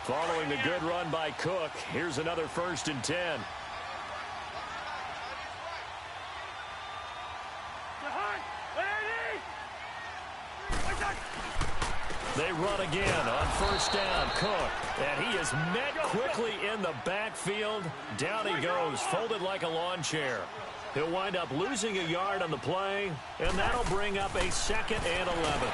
Following the good run by Cook, here's another 1st and 10. They run again on 1st down. Cook, and he is met quickly in the backfield. Down he goes, folded like a lawn chair. He'll wind up losing a yard on the play, and that'll bring up a 2nd and 11.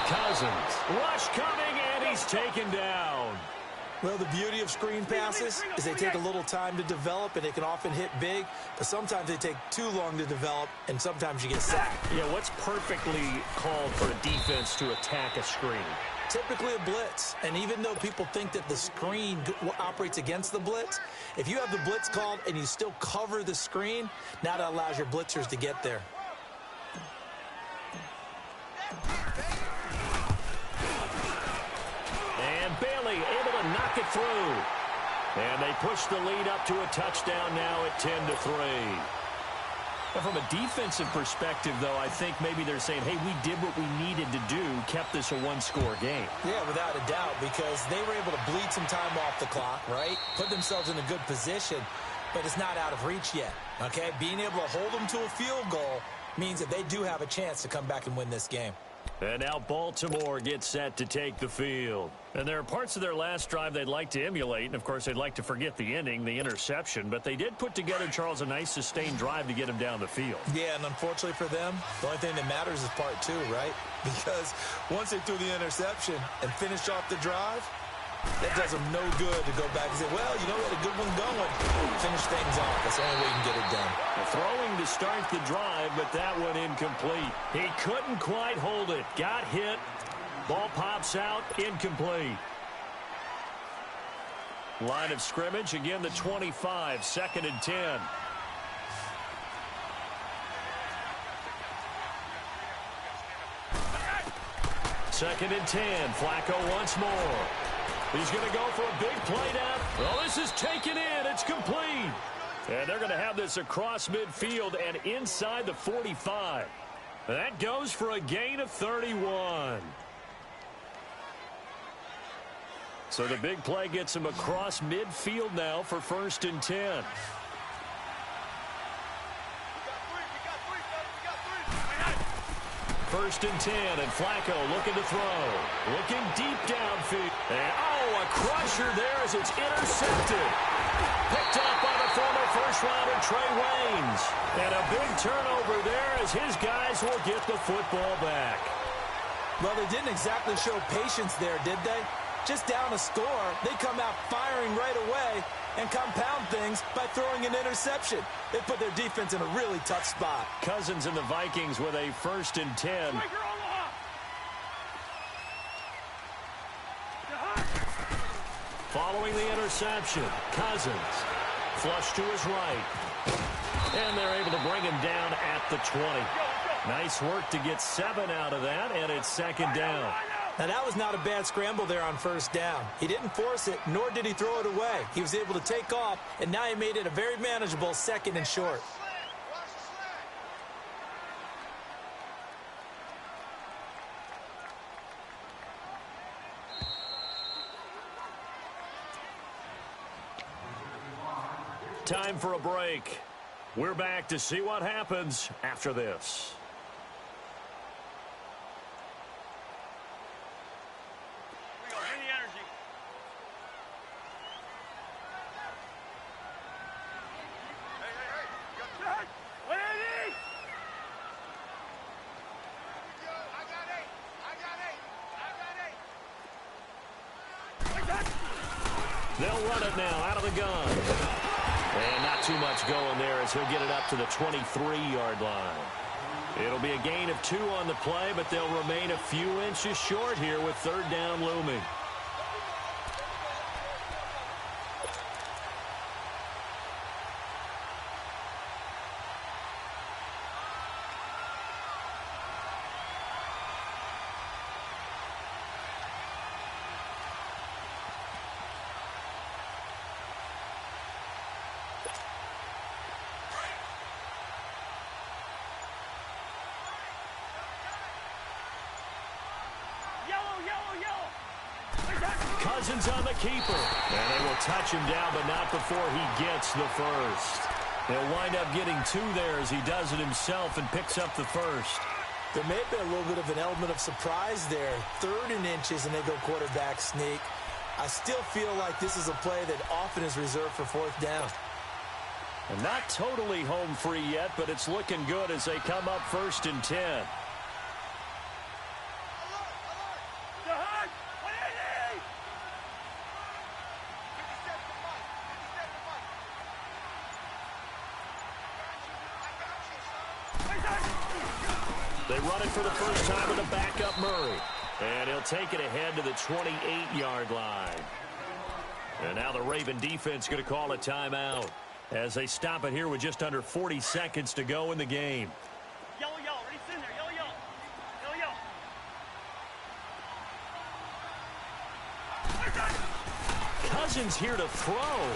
Cousins, rush coming, and he's taken down. Well, the beauty of screen passes is they take a little time to develop, and they can often hit big, but sometimes they take too long to develop, and sometimes you get sacked. Yeah, what's perfectly called for a defense to attack a screen? Typically a blitz, and even though people think that the screen operates against the blitz, if you have the blitz called and you still cover the screen, now that allows your blitzers to get there. Bailey able to knock it through. And they push the lead up to a touchdown now at 10-3. Now from a defensive perspective, though, I think maybe they're saying, hey, we did what we needed to do, kept this a one-score game. Yeah, without a doubt, because they were able to bleed some time off the clock, right? Put themselves in a good position, but it's not out of reach yet, okay? Being able to hold them to a field goal means that they do have a chance to come back and win this game. And now Baltimore gets set to take the field. And there are parts of their last drive they'd like to emulate. And, of course, they'd like to forget the ending, the interception. But they did put together, Charles, a nice sustained drive to get him down the field. Yeah, and unfortunately for them, the only thing that matters is part 2, right? Because once they threw the interception and finished off the drive, that does them no good to go back and say, well, you know, we had a good one going. Finish things off. That's the only way you can get it done. Throwing to start the drive, but that one incomplete. He couldn't quite hold it. Got hit. Ball pops out. Incomplete. Line of scrimmage. Again, the 25. 2nd and 10. Second and 10. Flacco once more. He's going to go for a big play down. Well, this is taken in. It's complete. And they're going to have this across midfield and inside the 45. That goes for a gain of 31. So the big play gets him across midfield now for 1st and 10. First and 10, and Flacco looking to throw. Looking deep downfield. And, a crusher there as it's intercepted. Picked up by the former first-rounder Trey Waynes. And a big turnover there as his guys will get the football back. Well, they didn't exactly show patience there, did they? Just down a score, they come out firing right away and compound things by throwing an interception. They put their defense in a really tough spot. Cousins and the Vikings with a 1st and 10. Following the interception, Cousins flush to his right. And they're able to bring him down at the 20. Nice work to get 7 out of that, and it's 2nd down. Now, that was not a bad scramble there on 1st down. He didn't force it, nor did he throw it away. He was able to take off, and now he made it a very manageable 2nd and short. Time for a break. We're back to see what happens after this. They'll run it now out of the gun. And not too much going there as he'll get it up to the 23-yard line. It'll be a gain of 2 on the play, but they'll remain a few inches short here with 3rd down looming. Cousins on the keeper. And they will touch him down, but not before he gets the first. He'll wind up getting 2 there as he does it himself and picks up the first. There may have been a little bit of an element of surprise there. 3rd and inches, and they go quarterback sneak. I still feel like this is a play that often is reserved for 4th down. And not totally home free yet, but it's looking good as they come up 1st and 10. They run it for the first time with a backup Murray. And he'll take it ahead to the 28-yard line. And now the Raven defense going to call a timeout as they stop it here with just under 40 seconds to go in the game. Yellow, yellow. Ready, in there. Yellow, yellow. Yellow, yellow. Cousins here to throw.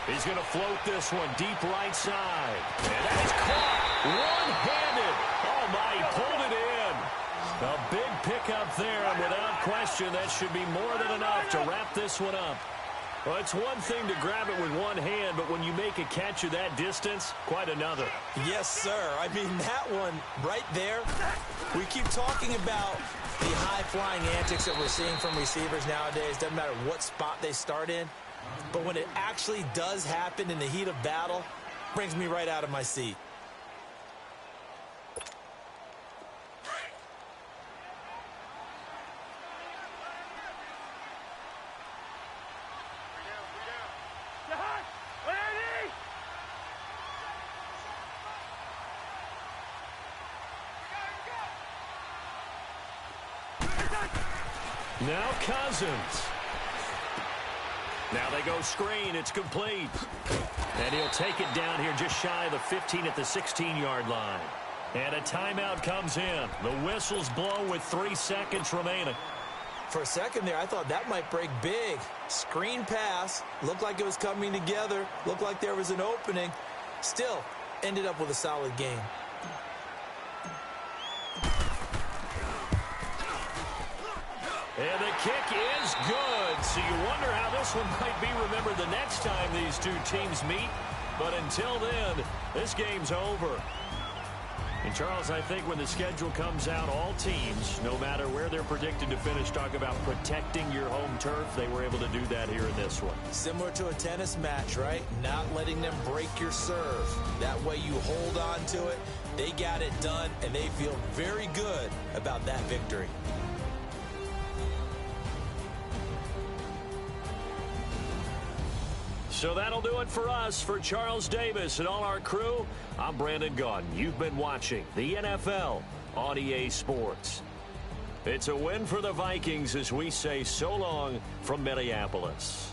He's going to float this one deep right side. And that is caught one-handed. Oh, my, he pulled it in. A big pickup there, and without question, that should be more than enough to wrap this one up. Well, it's one thing to grab it with one hand, but when you make a catch of that distance, quite another. Yes, sir. I mean, that one right there, we keep talking about the high-flying antics that we're seeing from receivers nowadays. Doesn't matter what spot they start in. But when it actually does happen in the heat of battle, it brings me right out of my seat. Now Cousins. Now they go screen. It's complete. And he'll take it down here just shy of the 15 at the 16-yard line. And a timeout comes in. The whistle's blown with 3 seconds remaining. For a second there, I thought that might break big. Screen pass. Looked like it was coming together. Looked like there was an opening. Still, ended up with a solid game. And the kick is good. So you wonder how this one might be remembered the next time these two teams meet. But until then, this game's over. And, Charles, I think when the schedule comes out, all teams, no matter where they're predicted to finish, talk about protecting your home turf. They were able to do that here in this one. Similar to a tennis match, right? Not letting them break your serve. That way you hold on to it. They got it done, and they feel very good about that victory. So that'll do it for us. For Charles Davis and all our crew, I'm Brandon Gaudin. You've been watching the NFL on EA Sports. It's a win for the Vikings as we say so long from Minneapolis.